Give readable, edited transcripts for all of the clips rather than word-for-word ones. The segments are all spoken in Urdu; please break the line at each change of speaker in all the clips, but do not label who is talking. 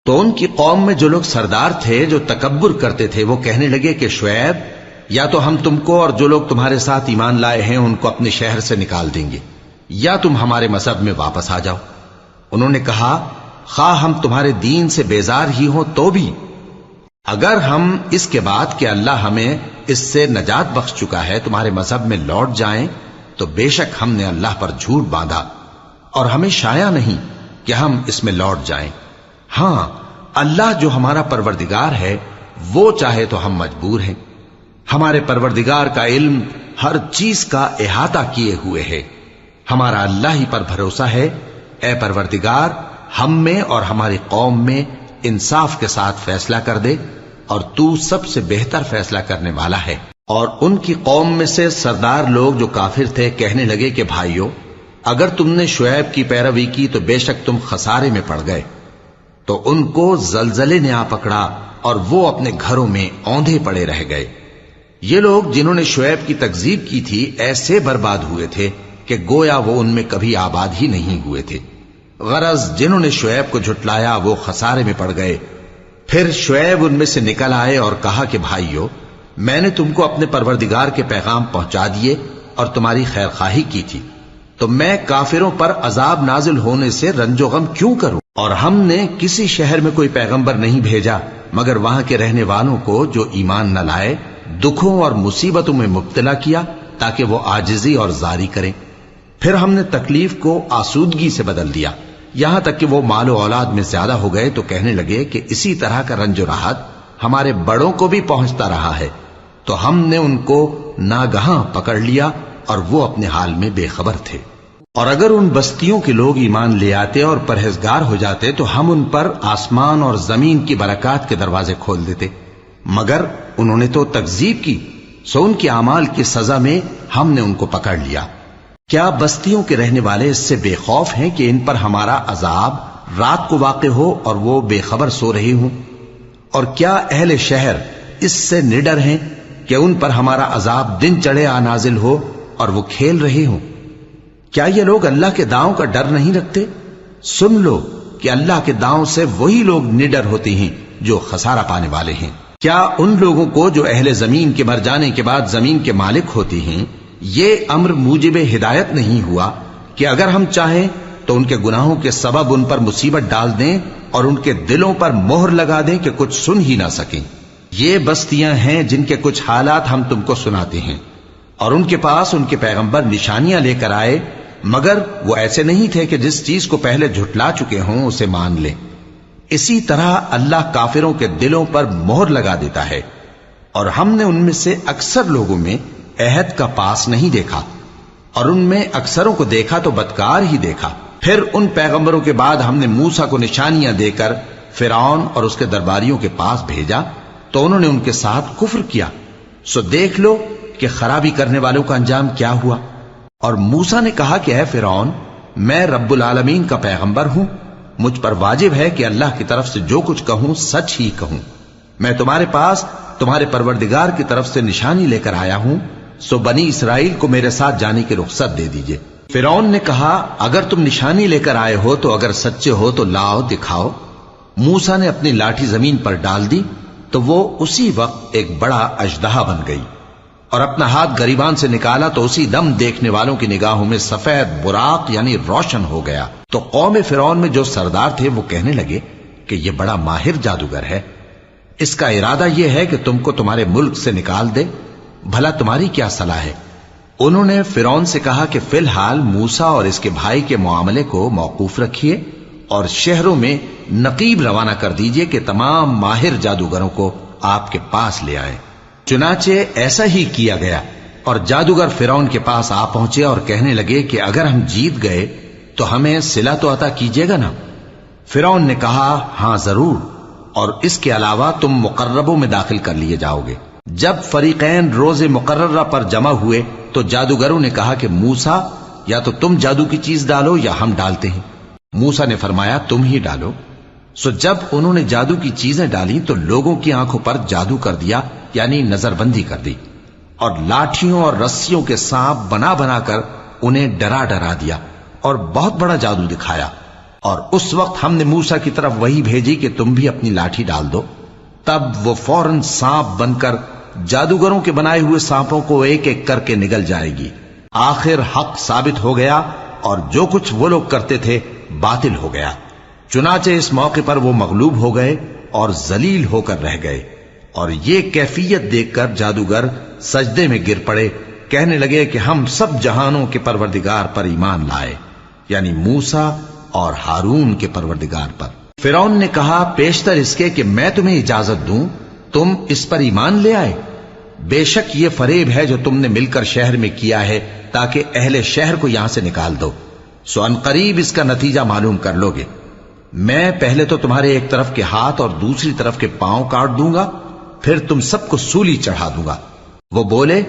تو ان کی قوم میں جو لوگ سردار تھے جو تکبر کرتے تھے وہ کہنے لگے کہ شعیب، یا تو ہم تم کو اور جو لوگ تمہارے ساتھ ایمان لائے ہیں ان کو اپنے شہر سے نکال دیں گے، یا تم ہمارے مذہب میں واپس آ جاؤ۔ انہوں نے کہا خواہ ہم تمہارے دین سے بیزار ہی ہوں تو بھی، اگر ہم اس کے بعد کہ اللہ ہمیں اس سے نجات بخش چکا ہے تمہارے مذہب میں لوٹ جائیں تو بے شک ہم نے اللہ پر جھوٹ باندھا اور ہمیں شایع نہیں کہ ہم اس میں لوٹ جائیں۔ ہاں، اللہ جو ہمارا پروردگار ہے وہ چاہے تو ہم مجبور ہیں، ہمارے پروردگار کا علم ہر چیز کا احاطہ کیے ہوئے ہے، ہمارا اللہ ہی پر بھروسہ ہے۔ اے پروردگار، ہم میں اور ہماری قوم میں انصاف کے ساتھ فیصلہ کر دے، اور تو سب سے بہتر فیصلہ کرنے والا ہے۔ اور ان کی قوم میں سے سردار لوگ جو کافر تھے کہنے لگے کہ بھائیو، اگر تم نے شعیب کی پیروی کی تو بے شک تم خسارے میں پڑ گئے۔ تو ان کو زلزلے نے آ پکڑا اور وہ اپنے گھروں میں اوندھے پڑے رہ گئے۔ یہ لوگ جنہوں نے شعیب کی تکذیب کی تھی ایسے برباد ہوئے تھے کہ گویا وہ ان میں کبھی آباد ہی نہیں ہوئے تھے۔ غرض جنہوں نے شعیب کو جھٹلایا وہ خسارے میں پڑ گئے۔ پھر شعیب ان میں سے نکل آئے اور کہا کہ بھائیو، میں نے تم کو اپنے پروردگار کے پیغام پہنچا دیے اور تمہاری خیر خواہی کی تھی، تو میں کافروں پر عذاب نازل ہونے سے رنج و غم کیوں کروں؟ اور ہم نے کسی شہر میں کوئی پیغمبر نہیں بھیجا مگر وہاں کے رہنے والوں کو جو ایمان نہ لائے دکھوں اور مصیبتوں میں مبتلا کیا تاکہ وہ عاجزی اور زاری کریں۔ پھر ہم نے تکلیف کو آسودگی سے بدل دیا، یہاں تک کہ وہ مال و اولاد میں زیادہ ہو گئے تو کہنے لگے کہ اسی طرح کا رنج و راحت ہمارے بڑوں کو بھی پہنچتا رہا ہے، تو ہم نے ان کو ناگہاں پکڑ لیا اور وہ اپنے حال میں بے خبر تھے۔ اور اگر ان بستیوں کے لوگ ایمان لے آتے اور پرہیزگار ہو جاتے تو ہم ان پر آسمان اور زمین کی برکات کے دروازے کھول دیتے، مگر انہوں نے تو تکذیب کی، سو ان کے اعمال کی سزا میں ہم نے ان کو پکڑ لیا۔ کیا بستیوں کے رہنے والے اس سے بے خوف ہیں کہ ان پر ہمارا عذاب رات کو واقع ہو اور وہ بے خبر سو رہے ہوں؟ اور کیا اہل شہر اس سے نڈر ہیں کہ ان پر ہمارا عذاب دن چڑھے آ نازل ہو اور وہ کھیل رہے ہوں؟ کیا یہ لوگ اللہ کے داؤں کا ڈر نہیں رکھتے؟ سن لو کہ اللہ کے داؤں سے وہی لوگ نڈر ہوتے ہیں جو خسارہ پانے والے ہیں۔ کیا ان لوگوں کو جو اہل زمین کے مر جانے کے بعد زمین کے مالک ہوتے ہیں یہ امر موجب ہدایت نہیں ہوا کہ اگر ہم چاہیں تو ان کے گناہوں کے سبب ان پر مصیبت ڈال دیں اور ان کے دلوں پر مہر لگا دیں کہ کچھ سن ہی نہ سکیں؟ یہ بستیاں ہیں جن کے کچھ حالات ہم تم کو سناتے ہیں، اور ان کے پاس ان کے پیغمبر نشانیاں لے کر آئے، مگر وہ ایسے نہیں تھے کہ جس چیز کو پہلے جھٹلا چکے ہوں اسے مان لیں۔ اسی طرح اللہ کافروں کے دلوں پر مہر لگا دیتا ہے، اور ہم نے ان میں سے اکثر لوگوں میں عہد کا پاس نہیں دیکھا، اور ان میں اکثروں کو دیکھا تو بدکار ہی دیکھا۔ پھر ان پیغمبروں کے بعد ہم نے موسیٰ کو نشانیاں دے کر فرعون اور اس کے درباریوں کے پاس بھیجا تو انہوں نے ان کے ساتھ کفر کیا، سو دیکھ لو کہ خرابی کرنے والوں کا انجام کیا ہوا۔ اور موسیٰ نے کہا کہ اے فرعون، میں رب العالمین کا پیغمبر ہوں، مجھ پر واجب ہے کہ اللہ کی طرف سے جو کچھ کہوں سچ ہی کہوں۔ میں تمہارے پاس تمہارے پروردگار کی طرف سے نشانی لے کر آیا ہوں، سو بنی اسرائیل کو میرے ساتھ جانے کی رخصت دے دیجئے۔ فرعون نے کہا اگر تم نشانی لے کر آئے ہو تو اگر سچے ہو تو لاؤ دکھاؤ۔ موسیٰ نے اپنی لاٹھی زمین پر ڈال دی تو وہ اسی وقت ایک بڑا اژدہا بن گئی، اور اپنا ہاتھ گریبان سے نکالا تو اسی دم دیکھنے والوں کی نگاہوں میں سفید براق یعنی روشن ہو گیا۔ تو قوم فرعون میں جو سردار تھے وہ کہنے لگے کہ یہ بڑا ماہر جادوگر ہے، اس کا ارادہ یہ ہے کہ تم کو تمہارے ملک سے نکال دے، بھلا تمہاری کیا صلاح ہے؟ انہوں نے فرعون سے کہا کہ فی الحال موسیٰ اور اس کے بھائی کے معاملے کو موقوف رکھیے اور شہروں میں نقیب روانہ کر دیجئے کہ تمام ماہر جادوگروں کو آپ کے پاس لے آئیں۔ چنانچہ ایسا ہی کیا گیا، اور جادوگر فرعون کے پاس آ پہنچے اور کہنے لگے کہ اگر ہم جیت گئے تو ہمیں صلہ تو عطا کیجیے گا نا؟ فرعون نے کہا ہاں ضرور، اور اس کے علاوہ تم مقربوں میں داخل کر لیے جاؤ گے۔ جب فریقین روز مقررہ پر جمع ہوئے تو جادوگروں نے کہا کہ موسیٰ یا تو تم جادو کی چیز ڈالو یا ہم ڈالتے ہیں۔ موسیٰ نے فرمایا تم ہی ڈالو۔ سو جب انہوں نے جادو کی چیزیں ڈالی تو لوگوں کی آنکھوں پر جادو کر دیا، یعنی نظر بندی کر دی، اور لاٹھیوں اور رسیوں کے سانپ بنا بنا کر انہیں ڈرا ڈرا دیا اور بہت بڑا جادو دکھایا۔ اور اس وقت ہم نے موسیٰ کی طرف وہی بھیجی کہ تم بھی اپنی لاٹھی ڈال دو، تب وہ فوراً سانپ بن کر جادوگروں کے بنائے ہوئے سانپوں کو ایک ایک کر کے نگل جائے گی۔ آخر حق ثابت ہو گیا اور جو کچھ وہ لوگ کرتے تھے باطل ہو گیا۔ چنانچہ اس موقع پر وہ مغلوب ہو گئے اور ذلیل ہو کر رہ گئے، اور یہ کیفیت دیکھ کر جادوگر سجدے میں گر پڑے، کہنے لگے کہ ہم سب جہانوں کے پروردگار پر ایمان لائے، یعنی موسیٰ اور ہارون کے پروردگار پر۔ فرعون نے کہا پیشتر اس کے کہ میں تمہیں اجازت دوں تم اس پر ایمان لے آئے، بے شک یہ فریب ہے جو تم نے مل کر شہر میں کیا ہے تاکہ اہل شہر کو یہاں سے نکال دو، سو ان قریب اس کا نتیجہ معلوم کر لو گے۔ میں پہلے تو تمہارے ایک طرف کے ہاتھ اور دوسری طرف کے پاؤں کاٹ دوں گا، پھر تم سب کو سولی چڑھا دوں گا۔ وہ بولے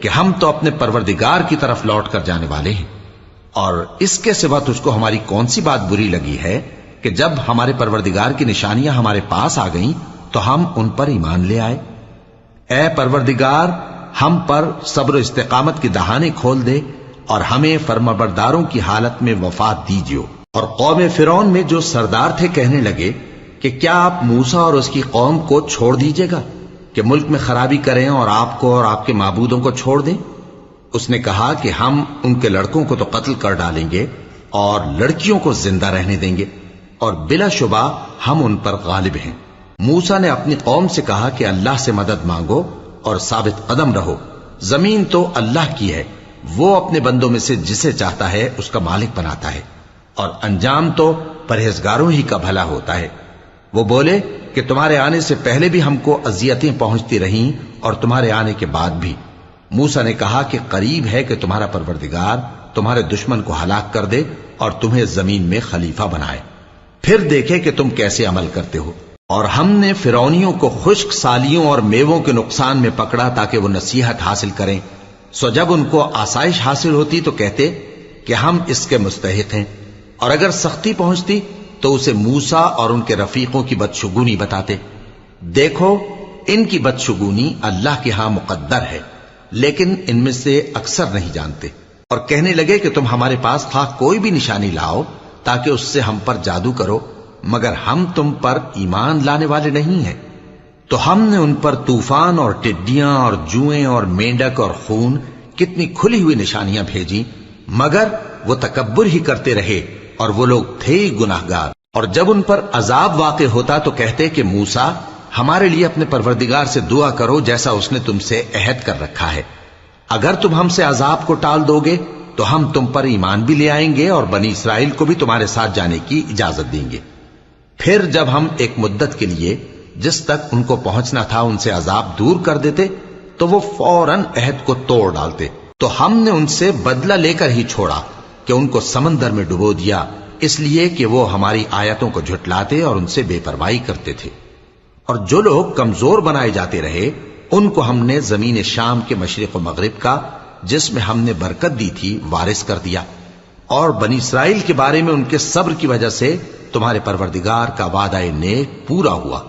کہ ہم تو اپنے پروردگار کی طرف لوٹ کر جانے والے ہیں، اور اس کے سوا تجھ کو ہماری کون سی بات بری لگی ہے کہ جب ہمارے پروردگار کی نشانیاں ہمارے پاس آ گئیں تو ہم ان پر ایمان لے آئے؟ اے پروردگار، ہم پر صبر و استقامت کی دہانے کھول دے اور ہمیں فرمانبرداروں کی حالت میں وفات دیجیو۔ اور قوم فرعون میں جو سردار تھے کہنے لگے کہ کیا آپ موسیٰ اور اس کی قوم کو چھوڑ دیجیے گا کہ ملک میں خرابی کریں اور آپ کو اور آپ کے معبودوں کو چھوڑ دیں؟ اس نے کہا کہ ہم ان کے لڑکوں کو تو قتل کر ڈالیں گے اور لڑکیوں کو زندہ رہنے دیں گے، اور بلا شبہ ہم ان پر غالب ہیں۔ موسیٰ نے اپنی قوم سے کہا کہ اللہ سے مدد مانگو اور ثابت قدم رہو، زمین تو اللہ کی ہے، وہ اپنے بندوں میں سے جسے چاہتا ہے اس کا مالک بناتا ہے، اور انجام تو پرہیزگاروں ہی کا بھلا ہوتا ہے۔ وہ بولے کہ تمہارے آنے سے پہلے بھی ہم کو اذیتیں پہنچتی رہیں اور تمہارے آنے کے بعد بھی۔ موسیٰ نے کہا کہ قریب ہے کہ تمہارا پروردگار تمہارے دشمن کو ہلاک کر دے اور تمہیں زمین میں خلیفہ بنائے، پھر دیکھے کہ تم کیسے عمل کرتے ہو۔ اور ہم نے فرعونیوں کو خشک سالیوں اور میووں کے نقصان میں پکڑا تاکہ وہ نصیحت حاصل کریں، سو جب ان کو آسائش حاصل ہوتی تو کہتے کہ ہم اس کے مستحق ہیں، اور اگر سختی پہنچتی تو اسے موسیٰ اور ان کے رفیقوں کی بدشگونی بتاتے۔ دیکھو ان کی بدشگونی اللہ کے ہاں مقدر ہے، لیکن ان میں سے اکثر نہیں جانتے۔ اور کہنے لگے کہ تم ہمارے پاس خواہ کوئی بھی نشانی لاؤ تاکہ اس سے ہم پر جادو کرو، مگر ہم تم پر ایمان لانے والے نہیں ہیں۔ تو ہم نے ان پر طوفان اور ٹڈیاں اور جوئیں اور مینڈک اور خون کتنی کھلی ہوئی نشانیاں بھیجی، مگر وہ تکبر ہی کرتے رہے اور وہ لوگ تھے ہی گناہگار۔ اور جب ان پر عذاب واقع ہوتا تو کہتے کہ موسیٰ ہمارے لیے اپنے پروردگار سے دعا کرو جیسا اس نے تم سے عہد کر رکھا ہے، اگر تم ہم سے عذاب کو ٹال دو گے تو ہم تم پر ایمان بھی لے آئیں گے اور بنی اسرائیل کو بھی تمہارے ساتھ جانے کی اجازت دیں گے۔ پھر جب ہم ایک مدت کے لیے جس تک ان کو پہنچنا تھا ان سے عذاب دور کر دیتے تو وہ فوراً عہد کو توڑ ڈالتے، تو ہم نے ان سے بدلہ لے کر ہی چھوڑا کہ ان کو سمندر میں ڈبو دیا، اس لیے کہ وہ ہماری آیتوں کو جھٹلاتے اور ان سے بے پرواہی کرتے تھے۔ اور جو لوگ کمزور بنائے جاتے رہے ان کو ہم نے زمین شام کے مشرق و مغرب کا جس میں ہم نے برکت دی تھی وارث کر دیا، اور بنی اسرائیل کے بارے میں ان کے صبر کی وجہ سے تمہارے پروردگار کا وعدہ نیک پورا ہوا۔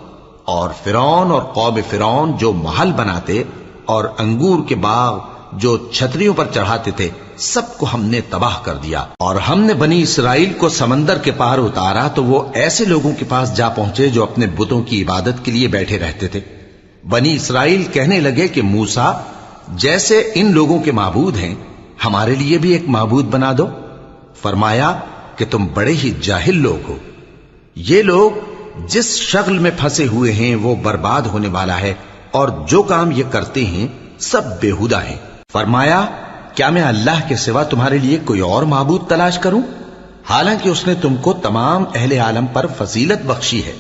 اور فرعون اور قوم فرعون جو محل بناتے اور انگور کے باغ جو چھتریوں پر چڑھاتے تھے سب کو ہم نے تباہ کر دیا۔ اور ہم نے بنی اسرائیل کو سمندر کے پار اتارا تو وہ ایسے لوگوں کے پاس جا پہنچے جو اپنے بتوں کی عبادت کے لیے بیٹھے رہتے تھے۔ بنی اسرائیل کہنے لگے کہ موسیٰ جیسے ان لوگوں کے معبود ہیں ہمارے لیے بھی ایک معبود بنا دو۔ فرمایا کہ تم بڑے ہی جاہل لوگ ہو، یہ لوگ جس شغل میں پھنسے ہوئے ہیں وہ برباد ہونے والا ہے، اور جو کام یہ کرتے ہیں سب بےہودہ ہیں۔ فرمایا کیا میں اللہ کے سوا تمہارے لیے کوئی اور معبود تلاش کروں، حالانکہ اس نے تم کو تمام اہل عالم پر فضیلت بخشی ہے۔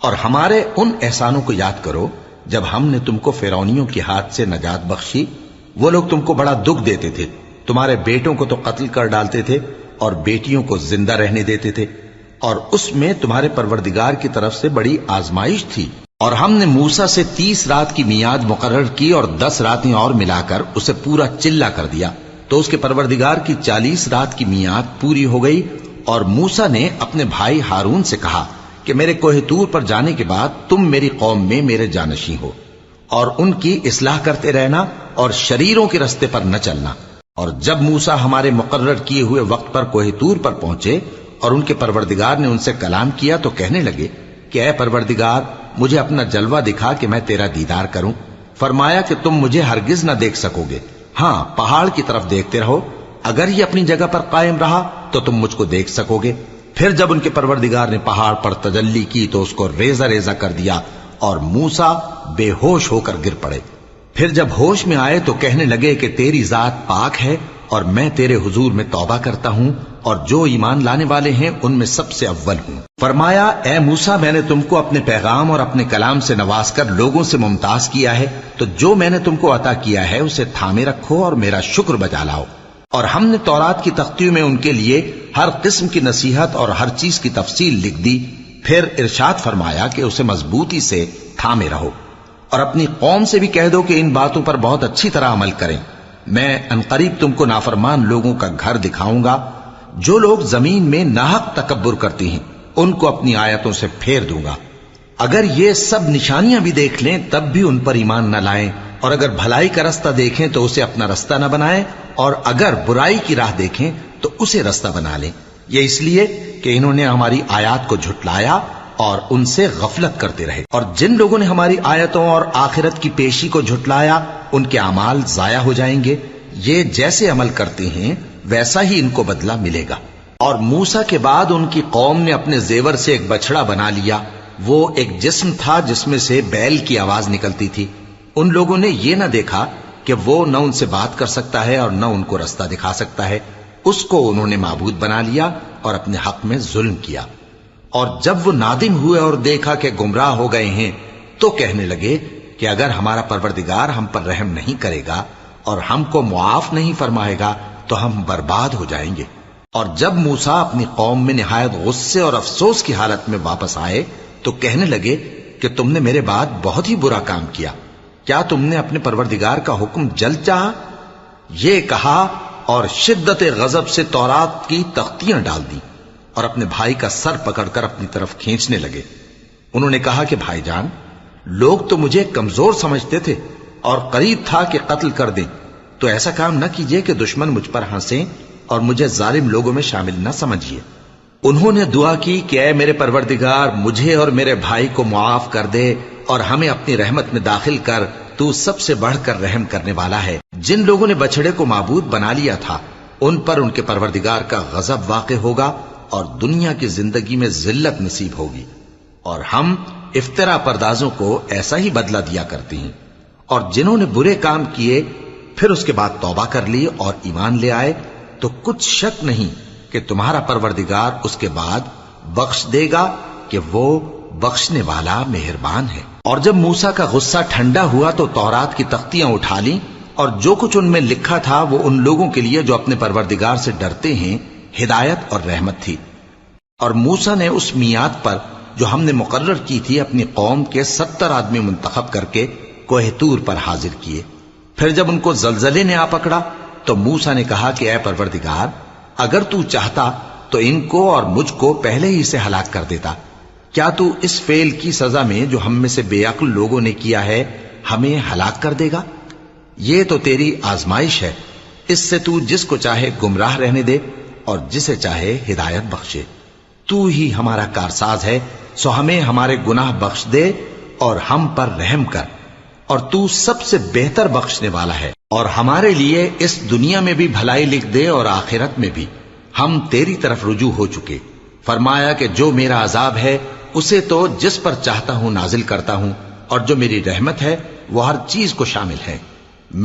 اور ہمارے ان احسانوں کو یاد کرو جب ہم نے تم کو فرعونیوں کے ہاتھ سے نجات بخشی، وہ لوگ تم کو بڑا دکھ دیتے تھے، تمہارے بیٹوں کو تو قتل کر ڈالتے تھے اور بیٹیوں کو زندہ رہنے دیتے تھے، اور اس میں تمہارے پروردگار کی طرف سے بڑی آزمائش تھی۔ اور ہم نے موسیٰ سے 30 رات کی میعاد مقرر کی اور 10 راتیں اور ملا کر اسے پورا چلہ کر دیا، تو اس کے پروردگار کی 40 رات کی میعاد پوری ہو گئی۔ اور موسیٰ نے اپنے بھائی ہارون سے کہا کہ میرے کوہ طور پر جانے کے بعد تم میری قوم میں میرے جانشین ہو، اور ان کی اصلاح کرتے رہنا اور شریروں کے رستے پر نہ چلنا۔ اور جب موسیٰ ہمارے مقرر کیے ہوئے وقت پر کوہ طور پر پہنچے اور ان کے پروردگار نے ان سے کلام کیا تو کہنے لگے کہ اے پروردگار مجھے اپنا جلوہ دکھا کہ میں تیرا دیدار کروں۔ فرمایا کہ تم مجھے ہرگز نہ دیکھ سکو گے، ہاں پہاڑ کی طرف دیکھتے رہو، اگر یہ اپنی جگہ پر قائم رہا تو تم مجھ کو دیکھ سکو گے۔ پھر جب ان کے پروردگار نے پہاڑ پر تجلی کی تو اس کو ریزہ ریزہ کر دیا اور موسیٰ بے ہوش ہو کر گر پڑے۔ پھر جب ہوش میں آئے تو کہنے لگے کہ تیری ذات پاک ہے اور میں تیرے حضور میں توبہ کرتا ہوں اور جو ایمان لانے والے ہیں ان میں سب سے اول ہوں۔ فرمایا اے موسیٰ میں نے تم کو اپنے پیغام اور اپنے کلام سے نواز کر لوگوں سے ممتاز کیا ہے، تو جو میں نے تم کو عطا کیا ہے اسے تھامے رکھو اور میرا شکر بجا لاؤ۔ اور ہم نے تورات کی تختیوں میں ان کے لیے ہر قسم کی نصیحت اور ہر چیز کی تفصیل لکھ دی۔ پھر ارشاد فرمایا کہ اسے مضبوطی سے تھامے رہو اور اپنی قوم سے بھی کہہ دو کہ ان باتوں پر بہت اچھی طرح عمل کریں۔ میں انقریب تم کو نافرمان لوگوں کا گھر دکھاؤں گا، جو لوگ زمین میں ناحق تکبر کرتی ہیں ان کو اپنی آیتوں سے پھیر دوں گا۔ اگر یہ سب نشانیاں بھی دیکھ لیں تب بھی ان پر ایمان نہ لائیں، اور اگر بھلائی کا رستہ دیکھیں تو اسے اپنا رستہ نہ بنائیں، اور اگر برائی کی راہ دیکھیں تو اسے رستہ بنا لیں۔ یہ اس لیے کہ انہوں نے ہماری آیات کو جھٹلایا اور ان سے غفلت کرتے رہے، اور جن لوگوں نے ہماری آیتوں اور آخرت کی پیشی کو جھٹلایا ان کے اعمال ضائع ہو جائیں گے۔ یہ جیسے عمل کرتے ہیں ویسا ہی ان کو بدلہ ملے گا۔ اور موسیٰ کے بعد ان کی قوم نے اپنے زیور سے ایک بچڑا بنا لیا، وہ ایک جسم تھا جس میں سے بیل کی آواز نکلتی تھی۔ ان لوگوں نے یہ نہ دیکھا کہ وہ نہ ان سے بات کر سکتا ہے اور نہ ان کو رستہ دکھا سکتا ہے، اس کو انہوں نے معبود بنا لیا اور اپنے حق میں ظلم کیا۔ اور جب وہ نادم ہوئے اور دیکھا کہ گمراہ ہو گئے ہیں تو کہنے لگے کہ اگر ہمارا پروردگار ہم پر رحم نہیں کرے گا اور ہم کو معاف نہیں فرمائے گا تو ہم برباد ہو جائیں گے۔ اور جب موسیٰ اپنی قوم میں نہایت غصے اور افسوس کی حالت میں واپس آئے تو کہنے لگے کہ تم نے میرے بعد بہت ہی برا کام کیا، کیا تم نے اپنے پروردگار کا حکم جلد چاہا؟ یہ کہا اور شدت غضب سے تورات کی تختیاں ڈال دی اور اپنے بھائی کا سر پکڑ کر اپنی طرف کھینچنے لگے۔ انہوں نے کہا کہ بھائی جان، لوگ تو مجھے کمزور سمجھتے تھے اور قریب تھا کہ قتل کر دیں، تو ایسا کام نہ کیجیے کہ دشمن مجھ پر ہنسیں اور مجھے ظالم لوگوں میں شامل نہ سمجھیے۔ انہوں نے دعا کی کہ اے میرے پروردگار مجھے اور میرے بھائی کو معاف کر دے اور ہمیں اپنی رحمت میں داخل کر، تو سب سے بڑھ کر رحم کرنے والا ہے۔ جن لوگوں نے بچڑے کو معبود بنا لیا تھا ان پر ان کے پروردگار کا غضب واقع ہوگا اور دنیا کی زندگی میں ذلت نصیب ہوگی، اور ہم افترا پردازوں کو ایسا ہی بدلہ دیا کرتے ہیں۔ اور جنہوں نے برے کام کیے پھر اس کے بعد توبہ کر لی اور ایمان لے آئے تو کچھ شک نہیں کہ تمہارا پروردگار اس کے بعد بخش دے گا کہ وہ بخشنے والا مہربان ہے۔ اور جب موسیٰ کا غصہ ٹھنڈا ہوا تو تورات کی تختیاں اٹھا لیں، اور جو کچھ ان میں لکھا تھا وہ ان لوگوں کے لیے جو اپنے پروردگار سے ڈرتے ہیں ہدایت اور رحمت تھی۔ اور موسیٰ نے اس میعاد پر جو ہم نے مقرر کی تھی اپنی قوم کے 70 آدمی منتخب کر کے کوہ طور پر حاضر کیے۔ پھر جب ان کو زلزلے نے آ پکڑا تو موسیٰ نے کہا کہ اے پروردگار اگر تو چاہتا تو ان کو اور مجھ کو پہلے ہی سے ہلاک کر دیتا، کیا تو اس فعل کی سزا میں جو ہم میں سے بے عقل لوگوں نے کیا ہے ہمیں ہلاک کر دے گا؟ یہ تو تیری آزمائش ہے، اس سے تو جس کو چاہے گمراہ رہنے دے اور جسے چاہے ہدایت بخشے۔ تو ہی ہمارا کارساز ہے، سو ہمیں ہمارے گناہ بخش دے اور ہم پر رحم کر، اور تو سب سے بہتر بخشنے والا ہے، اور ہمارے لیے اس دنیا میں بھی بھلائی لکھ دے اور آخرت میں بھی، ہم تیری طرف رجوع ہو چکے۔ فرمایا کہ جو میرا عذاب ہے اسے تو جس پر چاہتا ہوں نازل کرتا ہوں، اور جو میری رحمت ہے وہ ہر چیز کو شامل ہے۔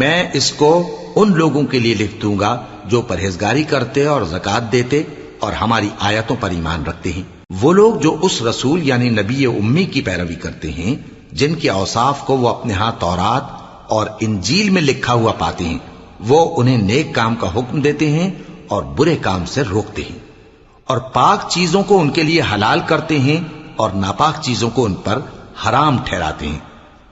میں اس کو ان لوگوں کے لیے لکھ دوں گا جو پرہیزگاری کرتے اور زکوٰۃ دیتے اور ہماری آیتوں پر ایمان رکھتے ہیں، وہ لوگ جو اس رسول یعنی نبی امی کی پیروی کرتے ہیں جن کے اوصاف کو وہ اپنے ہاں تورات اور انجیل میں لکھا ہوا پاتے ہیں، وہ انہیں نیک کام کا حکم دیتے ہیں اور برے کام سے روکتے ہیں، اور پاک چیزوں کو ان کے لیے حلال کرتے ہیں اور ناپاک چیزوں کو ان پر حرام ٹھہراتے ہیں،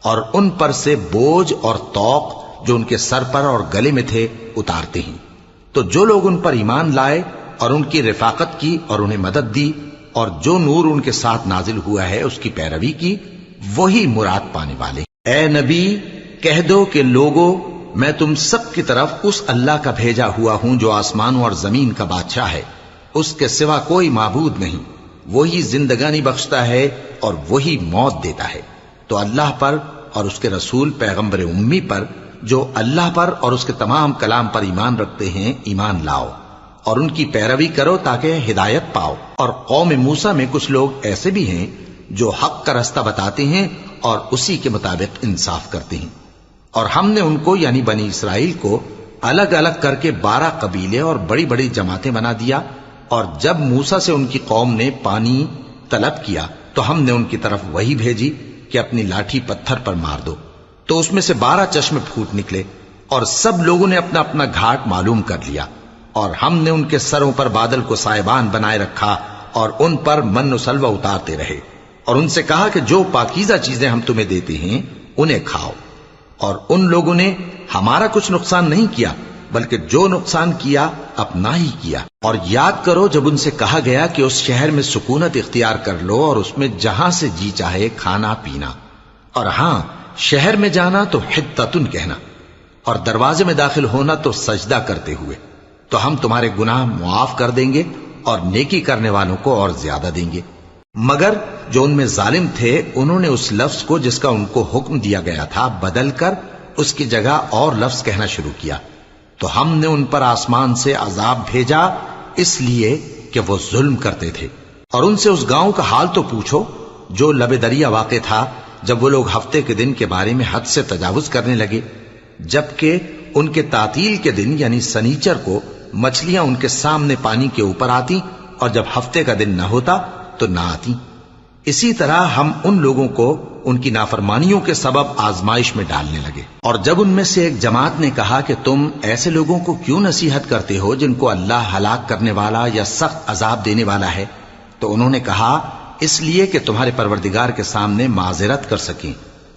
اور ان پر سے بوجھ اور طوق جو ان کے سر پر اور گلے میں تھے اتارتے ہیں۔ تو جو لوگ ان پر ایمان لائے اور ان کی رفاقت کی اور انہیں مدد دی اور جو نور ان کے ساتھ نازل ہوا ہے اس کی پیروی کی، وہی مراد پانے والے۔ اے نبی کہہ دو کہ لوگوں میں تم سب کی طرف اس اللہ کا بھیجا ہوا ہوں جو آسمانوں اور زمین کا بادشاہ ہے، اس کے سوا کوئی معبود نہیں، وہی زندگانی بخشتا ہے اور وہی موت دیتا ہے۔ تو اللہ پر اور اس کے رسول پیغمبر امی پر، جو اللہ پر اور اس کے تمام کلام پر ایمان رکھتے ہیں، ایمان لاؤ اور ان کی پیروی کرو تاکہ ہدایت پاؤ۔ اور قوم موسیٰ میں کچھ لوگ ایسے بھی ہیں جو حق کا رستہ بتاتے ہیں اور اسی کے مطابق انصاف کرتے ہیں۔ اور ہم نے ان کو یعنی بنی اسرائیل کو الگ الگ کر کے 12 قبیلے اور بڑی بڑی جماعتیں بنا دیا، اور جب موسیٰ سے ان کی قوم نے پانی طلب کیا تو ہم نے ان کی طرف وہی بھیجی کہ اپنی لاٹھی پتھر پر مار دو، تو اس میں سے 12 چشمے پھوٹ نکلے، اور سب لوگوں نے اپنا اپنا گھاٹ معلوم کر لیا۔ اور ہم نے ان کے سروں پر بادل کو سائبان بنائے رکھا اور ان پر من و سلوہ اتارتے رہے، اور ان سے کہا کہ جو پاکیزہ چیزیں ہم تمہیں دیتے ہیں انہیں کھاؤ۔ اور ان لوگوں نے ہمارا کچھ نقصان نہیں کیا، بلکہ جو نقصان کیا اپنا ہی کیا۔ اور یاد کرو جب ان سے کہا گیا کہ اس شہر میں سکونت اختیار کر لو اور اس میں جہاں سے جی چاہے کھانا پینا، اور ہاں شہر میں جانا تو حتتن کہنا، اور دروازے میں داخل ہونا تو سجدہ کرتے ہوئے، تو ہم تمہارے گناہ معاف کر دیں گے اور نیکی کرنے والوں کو اور زیادہ دیں گے۔ مگر جو ان میں ظالم تھے انہوں نے اس لفظ کو جس کا ان کو حکم دیا گیا تھا بدل کر اس کی جگہ اور لفظ کہنا شروع کیا، تو ہم نے ان پر آسمان سے عذاب بھیجا اس لیے کہ وہ ظلم کرتے تھے۔ اور ان سے اس گاؤں کا حال تو پوچھو جو لب دریا واقع تھا، جب وہ لوگ ہفتے کے دن کے بارے میں حد سے تجاوز کرنے لگے، جبکہ ان کے تعطیل کے دن یعنی سنیچر کو مچھلیاں ان کے سامنے پانی کے اوپر آتی، اور جب ہفتے کا دن نہ ہوتا تو نہ آتی۔ اسی طرح ہم ان لوگوں کو ان کی نافرمانیوں کے سبب آزمائش میں ڈالنے لگے۔ اور جب ان میں سے ایک جماعت نے کہا کہ تم ایسے لوگوں کو کیوں نصیحت کرتے ہو جن کو اللہ ہلاک کرنے والا یا سخت عذاب دینے والا ہے، تو انہوں نے کہا اس لیے کہ تمہارے پروردگار کے سامنے معذرت کر سکیں،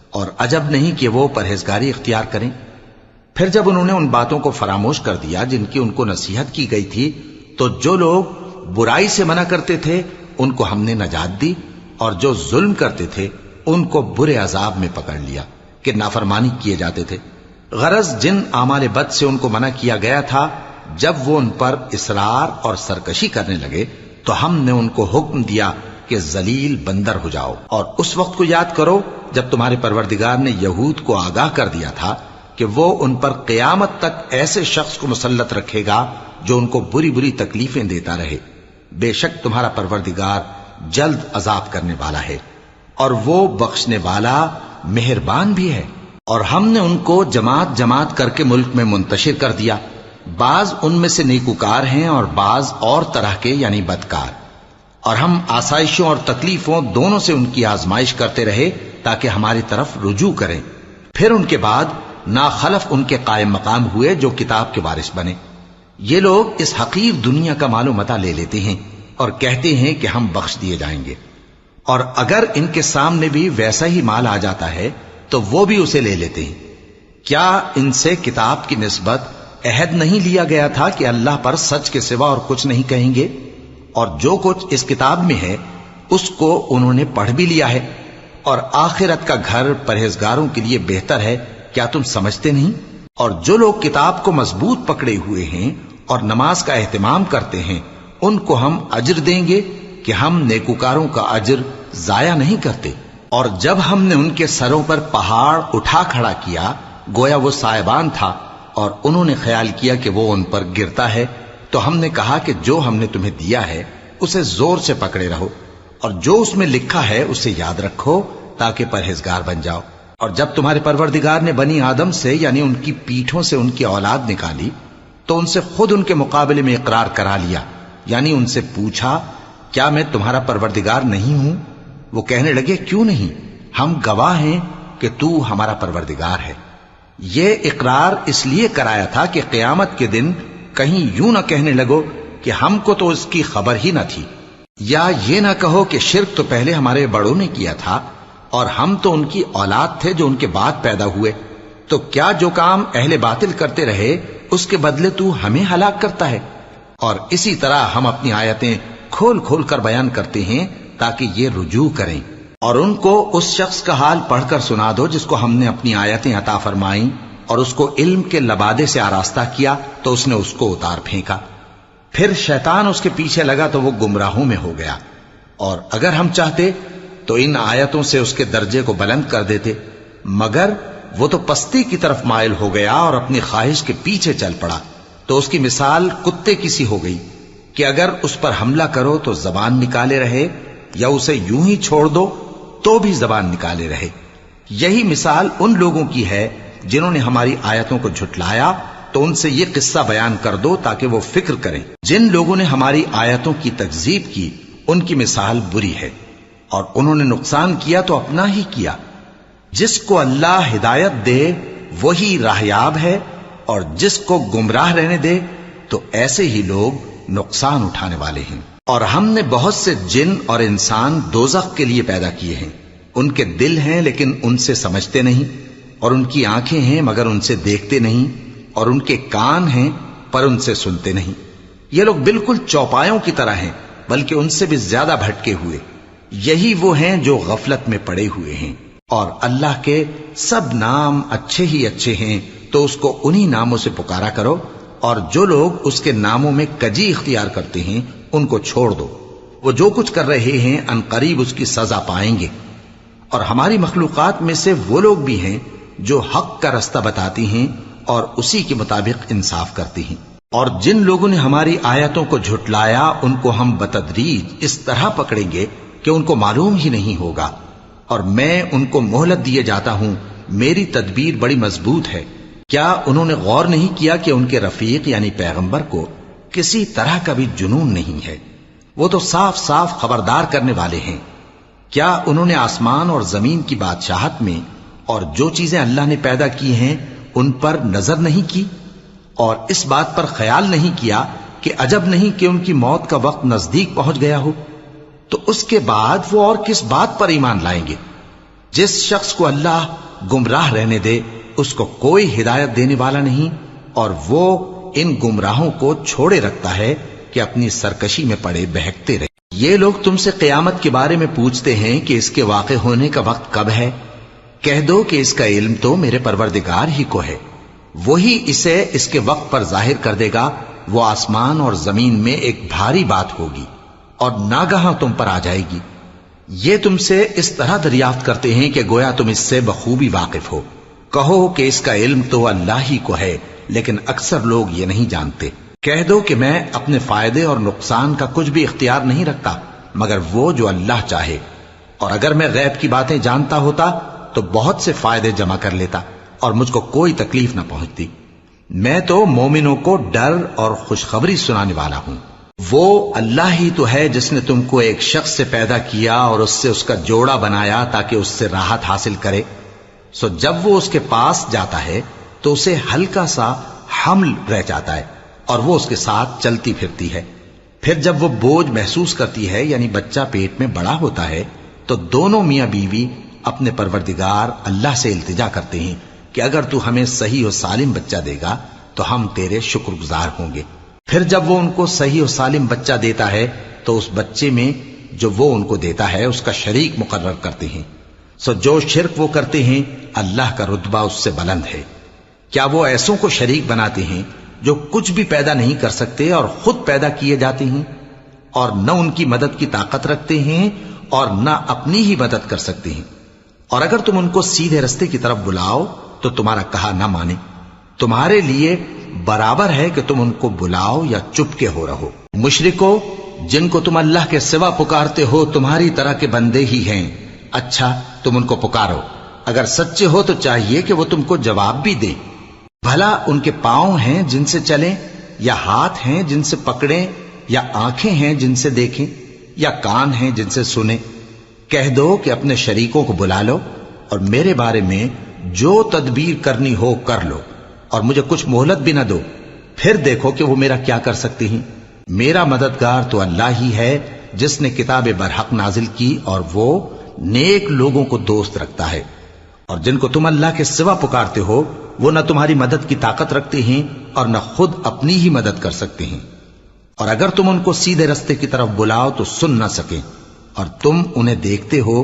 اور عجب نہیں کہ وہ پرہیزگاری اختیار کریں۔ پھر جب انہوں نے ان باتوں کو فراموش کر دیا جن کی ان کو نصیحت کی گئی تھی، تو جو لوگ برائی سے منع کرتے تھے ان کو ہم نے نجات دی، اور جو ظلم کرتے تھے ان کو برے عذاب میں پکڑ لیا کہ نافرمانی کیے جاتے تھے۔ غرض جن اعمال بد سے ان کو منع کیا گیا تھا، جب وہ ان پر اصرار اور سرکشی کرنے لگے تو ہم نے ان کو حکم دیا کہ ذلیل بندر ہو جاؤ۔ اور اس وقت کو یاد کرو جب تمہارے پروردگار نے یہود کو آگاہ کر دیا تھا کہ وہ ان پر قیامت تک ایسے شخص کو مسلط رکھے گا جو ان کو بری بری تکلیفیں دیتا رہے۔ بے شک تمہارا پروردگار جلد عذاب کرنے والا ہے، اور وہ بخشنے والا مہربان بھی ہے۔ اور ہم نے ان کو جماعت جماعت کر کے ملک میں منتشر کر دیا، بعض ان میں سے نیکوکار ہیں اور بعض اور طرح کے یعنی بدکار۔ اور ہم آسائشوں اور تکلیفوں دونوں سے ان کی آزمائش کرتے رہے تاکہ ہماری طرف رجوع کریں۔ پھر ان کے بعد ناخلف ان کے قائم مقام ہوئے جو کتاب کے وارث بنے۔ یہ لوگ اس حقیر دنیا کا مال و متاع لے لیتے ہیں اور کہتے ہیں کہ ہم بخش دیے جائیں گے، اور اگر ان کے سامنے بھی ویسا ہی مال آ جاتا ہے تو وہ بھی اسے لے لیتے ہیں۔ کیا ان سے کتاب کی نسبت عہد نہیں لیا گیا تھا کہ اللہ پر سچ کے سوا اور کچھ نہیں کہیں گے؟ اور جو کچھ اس کتاب میں ہے اس کو انہوں نے پڑھ بھی لیا ہے، اور آخرت کا گھر پرہیزگاروں کے لیے بہتر ہے، کیا تم سمجھتے نہیں؟ اور جو لوگ کتاب کو مضبوط پکڑے ہوئے ہیں اور نماز کا اہتمام کرتے ہیں ان کو ہم اجر دیں گے کہ ہم نیکوکاروں کا اجر ضائع نہیں کرتے۔ اور جب ہم نے ان کے سروں پر پہاڑ اٹھا کھڑا کیا گویا وہ سائبان تھا، اور انہوں نے خیال کیا کہ وہ ان پر گرتا ہے، تو ہم نے کہا کہ جو ہم نے تمہیں دیا ہے اسے زور سے پکڑے رہو، اور جو اس میں لکھا ہے اسے یاد رکھو تاکہ پرہیزگار بن جاؤ۔ اور جب تمہارے پروردگار نے بنی آدم سے یعنی ان کی پیٹھوں سے ان کی اولاد نکالی تو ان سے خود ان کے مقابلے میں اقرار کرا لیا، یعنی ان سے پوچھا کیا میں تمہارا پروردگار نہیں ہوں؟ وہ کہنے لگے کیوں نہیں، ہم گواہ ہیں کہ تو ہمارا پروردگار ہے۔ یہ اقرار اس لیے کرایا تھا کہ قیامت کے دن کہیں یوں نہ کہنے لگو کہ ہم کو تو اس کی خبر ہی نہ تھی، یا یہ نہ کہو کہ شرک تو پہلے ہمارے بڑوں نے کیا تھا اور ہم تو ان کی اولاد تھے جو ان کے بعد پیدا ہوئے، تو کیا جو کام اہل باطل کرتے رہے اس کے بدلے تو ہمیں ہلاک کرتا ہے؟ اور اسی طرح ہم اپنی آیتیں کھول کھول کر بیان کرتے ہیں تاکہ یہ رجوع کریں۔ اور ان کو اس شخص کا حال پڑھ کر سنا دو جس کو ہم نے اپنی آیتیں عطا فرمائیں اور اس کو علم کے لبادے سے آراستہ کیا تو اس نے اس کو اتار پھینکا۔ پھر شیطان اس کے پیچھے لگا تو وہ گمراہوں میں ہو گیا، اور اگر ہم چاہتے تو ان آیتوں سے اس کے درجے کو بلند کر دیتے، مگر وہ تو پستی کی طرف مائل ہو گیا اور اپنی خواہش کے پیچھے چل پڑا، تو اس کی مثال کتے کی سی ہو گئی کہ اگر اس پر حملہ کرو تو زبان نکالے رہے، یا اسے یوں ہی چھوڑ دو تو بھی زبان نکالے رہے۔ یہی مثال ان لوگوں کی ہے جنہوں نے ہماری آیتوں کو جھٹلایا، تو ان سے یہ قصہ بیان کر دو تاکہ وہ فکر کریں۔ جن لوگوں نے ہماری آیتوں کی تکذیب کی ان کی مثال بری ہے، اور انہوں نے نقصان کیا تو اپنا ہی کیا۔ جس کو اللہ ہدایت دے وہی راہیاب ہے، اور جس کو گمراہ رہنے دے تو ایسے ہی لوگ نقصان اٹھانے والے ہیں۔ اور ہم نے بہت سے جن اور انسان دوزخ کے لیے پیدا کیے ہیں، ان کے دل ہیں لیکن ان سے سمجھتے نہیں، اور ان کی آنکھیں ہیں مگر ان سے دیکھتے نہیں، اور ان کے کان ہیں پر ان سے سنتے نہیں۔ یہ لوگ بالکل چوپایوں کی طرح ہیں، بلکہ ان سے بھی زیادہ بھٹکے ہوئے۔ یہی وہ ہیں جو غفلت میں پڑے ہوئے ہیں۔ اور اللہ کے سب نام اچھے ہی اچھے ہیں، تو اس کو انہی ناموں سے پکارا کرو، اور جو لوگ اس کے ناموں میں کجی اختیار کرتے ہیں ان کو چھوڑ دو۔ وہ جو کچھ کر رہے ہیں عنقریب اس کی سزا پائیں گے۔ اور ہماری مخلوقات میں سے وہ لوگ بھی ہیں جو حق کا رستہ بتاتی ہیں اور اسی کے مطابق انصاف کرتی ہیں۔ اور جن لوگوں نے ہماری آیتوں کو جھٹلایا ان کو ہم بتدریج اس طرح پکڑیں گے کہ ان کو معلوم ہی نہیں ہوگا، اور میں ان کو مہلت دیے جاتا ہوں، میری تدبیر بڑی مضبوط ہے۔ کیا انہوں نے غور نہیں کیا کہ ان کے رفیق یعنی پیغمبر کو کسی طرح کا بھی جنون نہیں ہے؟ وہ تو صاف صاف خبردار کرنے والے ہیں۔ کیا انہوں نے آسمان اور زمین کی بادشاہت میں اور جو چیزیں اللہ نے پیدا کی ہیں ان پر نظر نہیں کی، اور اس بات پر خیال نہیں کیا کہ عجب نہیں کہ ان کی موت کا وقت نزدیک پہنچ گیا ہو؟ تو اس کے بعد وہ اور کس بات پر ایمان لائیں گے؟ جس شخص کو اللہ گمراہ رہنے دے اس کو کوئی ہدایت دینے والا نہیں، اور وہ ان گمراہوں کو چھوڑے رکھتا ہے کہ اپنی سرکشی میں پڑے بہکتے رہے۔ یہ لوگ تم سے قیامت کے بارے میں پوچھتے ہیں کہ اس کے واقع ہونے کا وقت کب ہے؟ کہہ دو کہ اس کا علم تو میرے پروردگار ہی کو ہے، وہی اسے اس کے وقت پر ظاہر کر دے گا۔ وہ آسمان اور زمین میں ایک بھاری بات ہوگی اور ناگہاں تم پر آ جائے گی۔ یہ تم سے اس طرح دریافت کرتے ہیں کہ گویا تم اس سے بخوبی واقف ہو۔ کہو کہ اس کا علم تو اللہ ہی کو ہے، لیکن اکثر لوگ یہ نہیں جانتے۔ کہہ دو کہ میں اپنے فائدے اور نقصان کا کچھ بھی اختیار نہیں رکھتا مگر وہ جو اللہ چاہے، اور اگر میں غیب کی باتیں جانتا ہوتا تو بہت سے فائدے جمع کر لیتا اور مجھ کو کوئی تکلیف نہ پہنچتی۔ میں تو مومنوں کو ڈر اور خوشخبری سنانے والا ہوں۔ وہ اللہ ہی تو ہے جس نے تم کو ایک شخص سے پیدا کیا اور اس سے اس کا جوڑا بنایا تاکہ اس سے راحت حاصل کرے۔ سو جب وہ اس کے پاس جاتا ہے تو اسے ہلکا سا حمل رہ جاتا ہے اور وہ اس کے ساتھ چلتی پھرتی ہے۔ پھر جب وہ بوجھ محسوس کرتی ہے یعنی بچہ پیٹ میں بڑا ہوتا ہے تو دونوں میاں بیوی اپنے پروردگار اللہ سے التجا کرتے ہیں کہ اگر تو ہمیں صحیح و سالم بچہ دے گا تو ہم تیرے شکر گزار ہوں گے۔ پھر جب وہ ان کو صحیح و سالم بچہ دیتا ہے تو اس بچے میں جو وہ ان کو دیتا ہے اس کا شریک مقرر کرتے ہیں۔ سو جو شرک وہ کرتے ہیں اللہ کا رتبہ اس سے بلند ہے۔ کیا وہ ایسوں کو شریک بناتے ہیں جو کچھ بھی پیدا نہیں کر سکتے اور خود پیدا کیے جاتے ہیں، اور نہ ان کی مدد کی طاقت رکھتے ہیں اور نہ اپنی ہی مدد کر سکتے ہیں؟ اور اگر تم ان کو سیدھے رستے کی طرف بلاؤ تو تمہارا کہا نہ مانے، تمہارے لیے برابر ہے کہ تم ان کو بلاؤ یا چپ کے ہو رہو۔ مشرکو، جن کو تم اللہ کے سوا پکارتے ہو تمہاری طرح کے بندے ہی ہیں، اچھا تم ان کو پکارو، اگر سچے ہو تو چاہیے کہ وہ تم کو جواب بھی دیں۔ بھلا ان کے پاؤں ہیں جن سے چلیں، یا ہاتھ ہیں جن سے پکڑیں، یا آنکھیں ہیں جن سے دیکھیں، یا کان ہیں جن سے سنیں؟ کہہ دو کہ اپنے شریکوں کو بلا لو اور میرے بارے میں جو تدبیر کرنی ہو کر لو، اور مجھے کچھ مہلت بھی نہ دو، پھر دیکھو کہ وہ میرا کیا کر سکتے ہیں۔ میرا مددگار تو اللہ ہی ہے جس نے کتاب برحق نازل کی، اور وہ نیک لوگوں کو دوست رکھتا ہے۔ اور جن کو تم اللہ کے سوا پکارتے ہو وہ نہ تمہاری مدد کی طاقت رکھتے ہیں اور نہ خود اپنی ہی مدد کر سکتے ہیں، اور اگر تم ان کو سیدھے رستے کی طرف بلاؤ تو سن نہ سکیں، اور تم انہیں دیکھتے ہو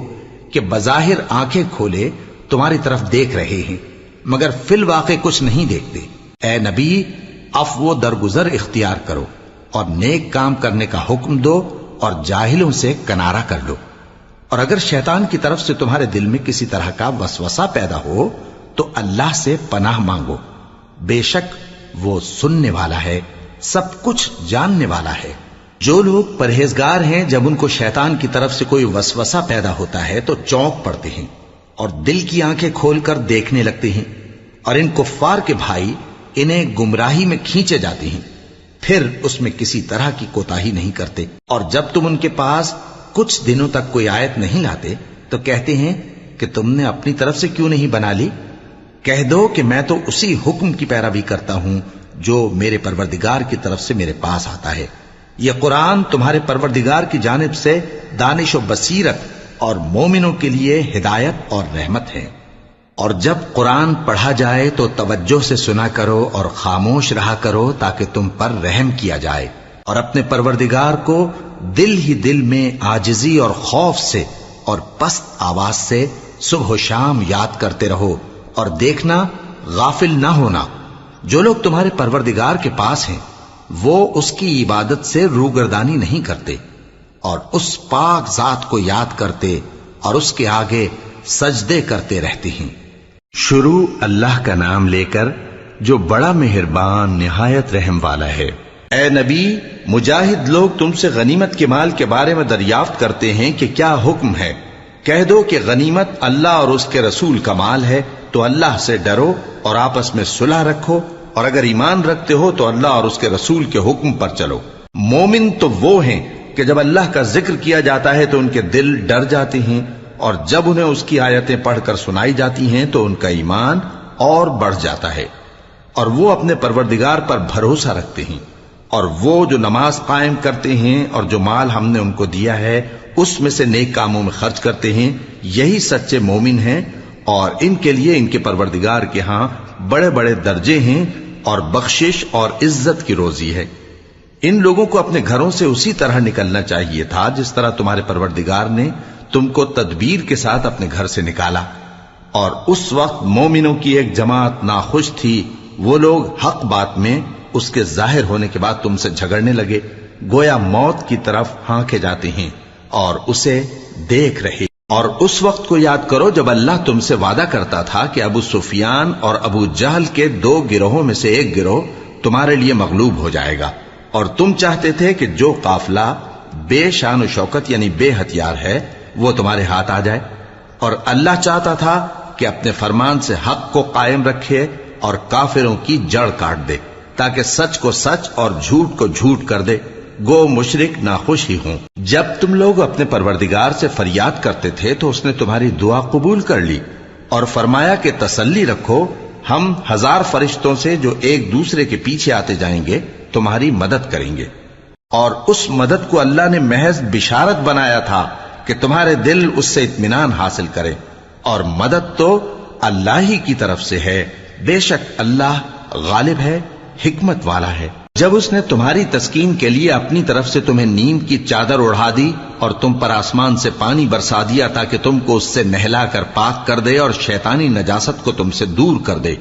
کہ بظاہر آنکھیں کھولے تمہاری طرف دیکھ رہے ہیں مگر فی الواقع کچھ نہیں دیکھتے۔ اے نبی، عفو و درگزر اختیار کرو اور نیک کام کرنے کا حکم دو اور جاہلوں سے کنارہ کر لو۔ اور اگر شیطان کی طرف سے تمہارے دل میں کسی طرح کا وسوسہ پیدا ہو تو اللہ سے پناہ مانگو، بے شک وہ سننے والا ہے، سب کچھ جاننے والا ہے۔ جو لوگ پرہیزگار ہیں جب ان کو شیطان کی طرف سے کوئی وسوسہ پیدا ہوتا ہے تو چونک پڑتے ہیں اور دل کی آنکھیں کھول کر دیکھنے لگتے ہیں، اور ان کفار کے بھائی انہیں گمراہی میں کھینچے جاتے ہیں، پھر اس میں کسی طرح کی کوتاہی نہیں کرتے۔ اور جب تم ان کے پاس کچھ دنوں تک کوئی آیت نہیں لاتے تو کہتے ہیں کہ تم نے اپنی طرف سے کیوں نہیں بنا لی؟ کہہ دو کہ میں تو اسی حکم کی پیروی کرتا ہوں جو میرے پروردگار کی طرف سے میرے پاس آتا ہے۔ یہ قرآن تمہارے پروردگار کی جانب سے دانش و بصیرت اور مومنوں کے لیے ہدایت اور رحمت ہے۔ اور جب قرآن پڑھا جائے تو توجہ سے سنا کرو اور خاموش رہا کرو تاکہ تم پر رحم کیا جائے، اور اپنے پروردگار کو دل ہی دل میں عاجزی اور خوف سے اور پست آواز سے صبح و شام یاد کرتے رہو، اور دیکھنا غافل نہ ہونا۔ جو لوگ تمہارے پروردگار کے پاس ہیں وہ اس کی عبادت سے روگردانی نہیں کرتے، اور اس پاک ذات کو یاد کرتے اور اس کے آگے سجدے کرتے رہتے ہیں۔ شروع اللہ کا نام لے کر جو بڑا مہربان نہایت رحم والا ہے۔ اے نبی، مجاہد لوگ تم سے غنیمت کے مال کے بارے میں دریافت کرتے ہیں کہ کیا حکم ہے۔ کہہ دو کہ غنیمت اللہ اور اس کے رسول کا مال ہے، تو اللہ سے ڈرو اور آپس میں صلح رکھو، اور اگر ایمان رکھتے ہو تو اللہ اور اس کے رسول کے حکم پر چلو۔ مومن تو وہ ہیں کہ جب اللہ کا ذکر کیا جاتا ہے تو ان کے دل ڈر جاتے ہیں، اور جب انہیں اس کی آیتیں پڑھ کر سنائی جاتی ہیں تو ان کا ایمان اور بڑھ جاتا ہے، اور وہ اپنے پروردگار پر بھروسہ رکھتے ہیں۔ اور وہ جو نماز قائم کرتے ہیں اور جو مال ہم نے ان کو دیا ہے اس میں سے نیک کاموں میں خرچ کرتے ہیں، یہی سچے مومن ہیں، اور ان کے لیے ان کے پروردگار کے ہاں بڑے بڑے درجے ہیں اور بخشش اور عزت کی روزی ہے۔ ان لوگوں کو اپنے گھروں سے اسی طرح نکلنا چاہیے تھا جس طرح تمہارے پروردگار نے تم کو تدبیر کے ساتھ اپنے گھر سے نکالا، اور اس وقت مومنوں کی ایک جماعت ناخوش تھی، وہ لوگ حق بات میں اس کے ظاہر ہونے کے بعد تم سے جھگڑنے لگے، گویا موت کی طرف ہانکے جاتے ہیں اور اسے دیکھ رہے۔ اور اس وقت کو یاد کرو جب اللہ تم سے وعدہ کرتا تھا کہ ابو سفیان اور ابو جہل کے 2 گروہوں میں سے ایک گروہ تمہارے لیے مغلوب ہو جائے گا، اور تم چاہتے تھے کہ جو قافلہ بے شان و شوکت یعنی بے ہتھیار ہے وہ تمہارے ہاتھ آ جائے، اور اللہ چاہتا تھا کہ اپنے فرمان سے حق کو قائم رکھے اور کافروں کی جڑ کاٹ دے، تاکہ سچ کو سچ اور جھوٹ کو جھوٹ کر دے، گو مشرک ناخوش ہی ہوں۔ جب تم لوگ اپنے پروردگار سے فریاد کرتے تھے تو اس نے تمہاری دعا قبول کر لی اور فرمایا کہ تسلی رکھو، ہم 1000 فرشتوں سے جو ایک دوسرے کے پیچھے آتے جائیں گے تمہاری مدد کریں گے۔ اور اس مدد کو اللہ نے محض بشارت بنایا تھا کہ تمہارے دل اس سے اطمینان حاصل کرے، اور مدد تو اللہ ہی کی طرف سے ہے، بے شک اللہ غالب ہے، حکمت والا ہے۔ جب اس نے تمہاری تسکین کے لیے اپنی طرف سے تمہیں نیند کی چادر اڑھا دی اور تم پر آسمان سے پانی برسا دیا تاکہ تم کو اس سے نہلا کر پاک کر دے اور شیطانی نجاست کو تم سے دور کر دے،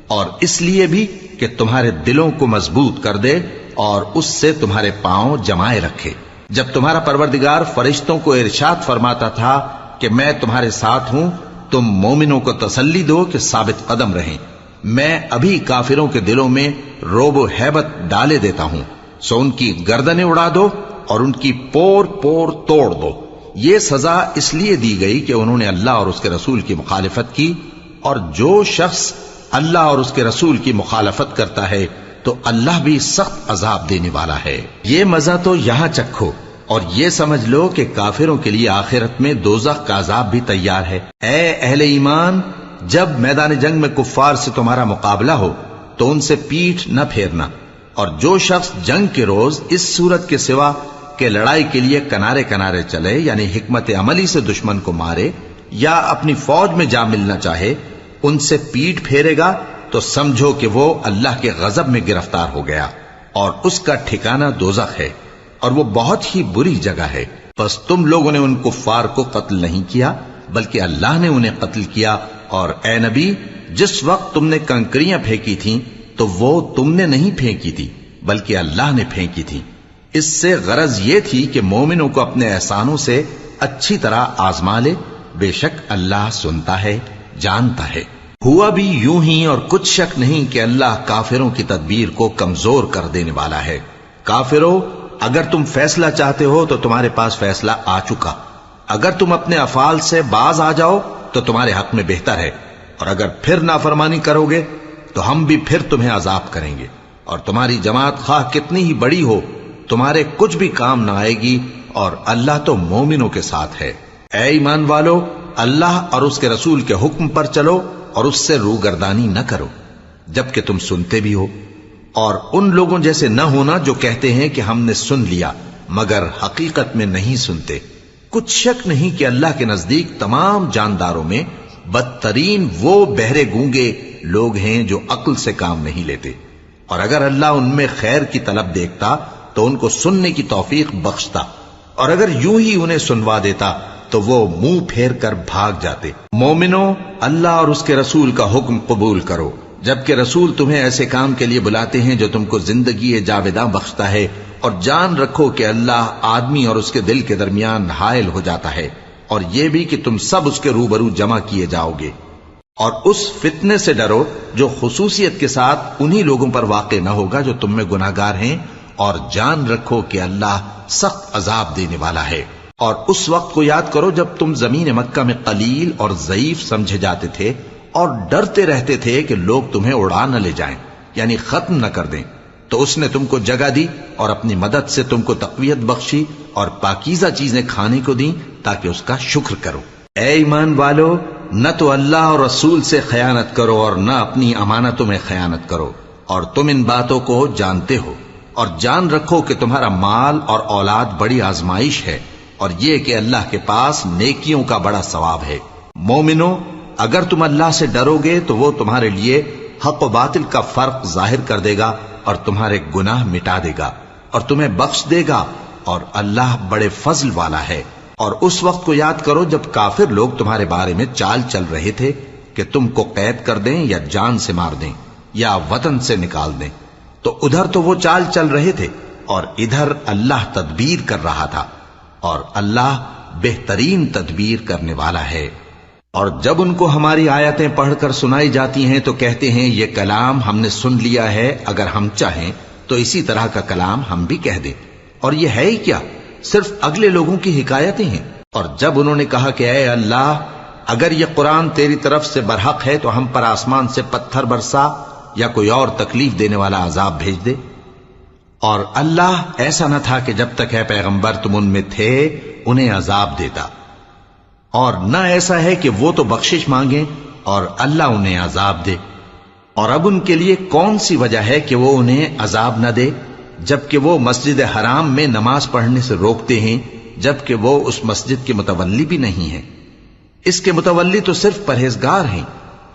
اور اس لیے بھی کہ تمہارے دلوں کو مضبوط کر دے اور اس سے تمہارے پاؤں جمائے رکھے، جب تمہارا پروردگار فرشتوں کو ارشاد فرماتا تھا کہ میں تمہارے ساتھ ہوں، تم مومنوں کو تسلی دو کہ ثابت قدم رہیں، میں ابھی کافروں کے دلوں میں روب و ہیبت ڈالے دیتا ہوں، سو ان کی گردنیں اڑا دو اور ان کی پور پور توڑ دو۔ یہ سزا اس لیے دی گئی کہ انہوں نے اللہ اور اس کے رسول کی مخالفت کی، اور جو شخص اللہ اور اس کے رسول کی مخالفت کرتا ہے تو اللہ بھی سخت عذاب دینے والا ہے۔ یہ مزہ تو یہاں چکھو، اور یہ سمجھ لو کہ کافروں کے لیے آخرت میں دوزخ کا عذاب بھی تیار ہے۔ اے اہل ایمان، جب میدان جنگ میں کفار سے تمہارا مقابلہ ہو تو ان سے پیٹھ نہ پھیرنا، اور جو شخص جنگ کے روز اس صورت کے سوا کہ لڑائی کے لیے کنارے کنارے چلے یعنی حکمت عملی سے دشمن کو مارے یا اپنی فوج میں جا ملنا چاہے، ان سے پیٹھ پھیرے گا تو سمجھو کہ وہ اللہ کے غضب میں گرفتار ہو گیا، اور اس کا ٹھکانہ دوزخ ہے، اور وہ بہت ہی بری جگہ ہے۔ پس تم لوگوں نے ان کفار کو قتل نہیں کیا بلکہ اللہ نے انہیں قتل کیا، اور اے نبی، جس وقت تم نے کنکریاں پھینکی تھیں تو وہ تم نے نہیں پھینکی تھی بلکہ اللہ نے پھینکی تھی، اس سے غرض یہ تھی کہ مومنوں کو اپنے احسانوں سے اچھی طرح آزما لے، بے شک اللہ سنتا ہے، جانتا ہے۔ ہوا بھی یوں ہی، اور کچھ شک نہیں کہ اللہ کافروں کی تدبیر کو کمزور کر دینے والا ہے۔ کافروں، اگر تم فیصلہ چاہتے ہو تو تمہارے پاس فیصلہ آ چکا، اگر تم اپنے افعال سے باز آ جاؤ تو تمہارے حق میں بہتر ہے، اور اگر پھر نافرمانی کرو گے تو ہم بھی پھر تمہیں عذاب کریں گے، اور تمہاری جماعت خواہ کتنی ہی بڑی ہو تمہارے کچھ بھی کام نہ آئے گی، اور اللہ تو مومنوں کے ساتھ ہے۔ اے ایمان والو، اللہ اور اس کے رسول کے حکم پر چلو اور اس سے روگردانی نہ کرو جبکہ تم سنتے بھی ہو، اور ان لوگوں جیسے نہ ہونا جو کہتے ہیں کہ ہم نے سن لیا مگر حقیقت میں نہیں سنتے۔ کچھ شک نہیں کہ اللہ کے نزدیک تمام جانداروں میں بدترین وہ بہرے گونگے لوگ ہیں جو عقل سے کام نہیں لیتے، اور اگر اللہ ان میں خیر کی طلب دیکھتا تو ان کو سننے کی توفیق بخشتا، اور اگر یوں ہی انہیں سنوا دیتا تو وہ منہ پھیر کر بھاگ جاتے۔ مومنوں، اللہ اور اس کے رسول کا حکم قبول کرو، جبکہ رسول تمہیں ایسے کام کے لیے بلاتے ہیں جو تم کو زندگی جاوداں بخشتا ہے، اور جان رکھو کہ اللہ آدمی اور اس کے دل کے درمیان حائل ہو جاتا ہے، اور یہ بھی کہ تم سب اس کے روبرو جمع کیے جاؤ گے۔ اور اس فتنے سے ڈرو جو خصوصیت کے ساتھ انہی لوگوں پر واقع نہ ہوگا جو تم میں گناہ گار ہیں، اور جان رکھو کہ اللہ سخت عذاب دینے والا ہے۔ اور اس وقت کو یاد کرو جب تم زمین مکہ میں قلیل اور ضعیف سمجھے جاتے تھے اور ڈرتے رہتے تھے کہ لوگ تمہیں اڑا نہ لے جائیں، یعنی ختم نہ کر دیں، تو اس نے تم کو جگہ دی اور اپنی مدد سے تم کو تقویت بخشی اور پاکیزہ چیزیں کھانے کو دیں تاکہ اس کا شکر کرو۔ اے ایمان والو، نہ تو اللہ اور رسول سے خیانت کرو اور نہ اپنی امانتوں میں خیانت کرو، اور تم ان باتوں کو جانتے ہو، اور جان رکھو کہ تمہارا مال اور اولاد بڑی آزمائش ہے، اور یہ کہ اللہ کے پاس نیکیوں کا بڑا ثواب ہے۔ مومنو، اگر تم اللہ سے ڈرو گے تو وہ تمہارے لیے حق و باطل کا فرق ظاہر کر دے گا اور تمہارے گناہ مٹا دے گا اور تمہیں بخش دے گا، اور اللہ بڑے فضل والا ہے۔ اور اس وقت کو یاد کرو جب کافر لوگ تمہارے بارے میں چال چل رہے تھے کہ تم کو قید کر دیں یا جان سے مار دیں یا وطن سے نکال دیں، تو ادھر تو وہ چال چل رہے تھے اور ادھر اللہ تدبیر کر رہا تھا، اور اللہ بہترین تدبیر کرنے والا ہے۔ اور جب ان کو ہماری آیتیں پڑھ کر سنائی جاتی ہیں تو کہتے ہیں یہ کلام ہم نے سن لیا ہے، اگر ہم چاہیں تو اسی طرح کا کلام ہم بھی کہہ دیں، اور یہ ہے ہی کیا، صرف اگلے لوگوں کی حکایتیں ہیں۔ اور جب انہوں نے کہا کہ اے اللہ، اگر یہ قرآن تیری طرف سے برحق ہے تو ہم پر آسمان سے پتھر برسا یا کوئی اور تکلیف دینے والا عذاب بھیج دے۔ اور اللہ ایسا نہ تھا کہ جب تک ہے پیغمبر تم ان میں تھے انہیں عذاب دیتا، اور نہ ایسا ہے کہ وہ تو بخشش مانگیں اور اللہ انہیں عذاب دے۔ اور اب ان کے لیے کون سی وجہ ہے کہ وہ انہیں عذاب نہ دے، جبکہ وہ مسجد حرام میں نماز پڑھنے سے روکتے ہیں، جبکہ وہ اس مسجد کے متولی بھی نہیں ہیں۔ اس کے متولی تو صرف پرہیزگار ہیں،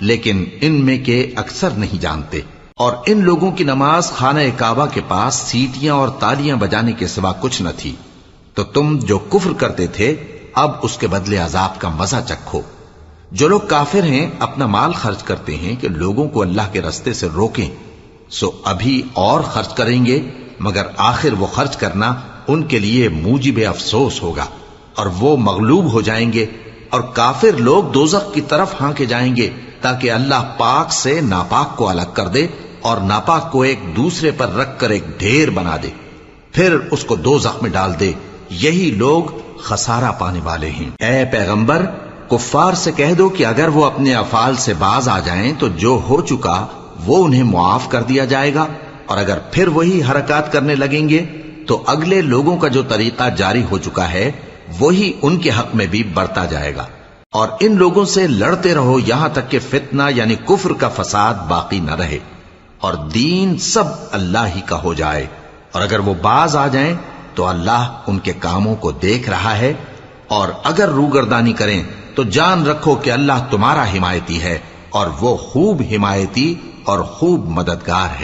لیکن ان میں کے اکثر نہیں جانتے۔ اور ان لوگوں کی نماز خانہ کعبہ کے پاس سیٹیاں اور تالیاں بجانے کے سوا کچھ نہ تھی، تو تم جو کفر کرتے تھے اب اس کے بدلے عذاب کا مزہ چکھو۔ جو لوگ کافر ہیں اپنا مال خرچ کرتے ہیں کہ لوگوں کو اللہ کے رستے سے روکیں، سو ابھی اور خرچ کریں گے، مگر آخر وہ خرچ کرنا ان کے لیے موجب افسوس ہوگا، اور وہ مغلوب ہو جائیں گے، اور کافر لوگ دوزخ کی طرف ہانکے جائیں گے تاکہ اللہ پاک سے ناپاک کو الگ کر دے اور ناپاک کو ایک دوسرے پر رکھ کر ایک ڈھیر بنا دے، پھر اس کو دوزخ میں ڈال دے۔ یہی لوگ خسارہ پانے والے ہیں۔ اے پیغمبر، کفار سے کہہ دو کہ اگر وہ اپنے افعال سے باز آ جائیں تو جو ہو چکا وہ انہیں معاف کر دیا جائے گا، اور اگر پھر وہی حرکات کرنے لگیں گے تو اگلے لوگوں کا جو طریقہ جاری ہو چکا ہے وہی ان کے حق میں بھی برتا جائے گا۔ اور ان لوگوں سے لڑتے رہو یہاں تک کہ فتنہ یعنی کفر کا فساد باقی نہ رہے اور دین سب اللہ ہی کا ہو جائے، اور اگر وہ باز آ جائیں تو اللہ ان کے کاموں کو دیکھ رہا ہے، اور اگر روگردانی کریں تو جان رکھو کہ اللہ تمہارا حمایتی ہے، اور وہ خوب حمایتی اور خوب مددگار ہے۔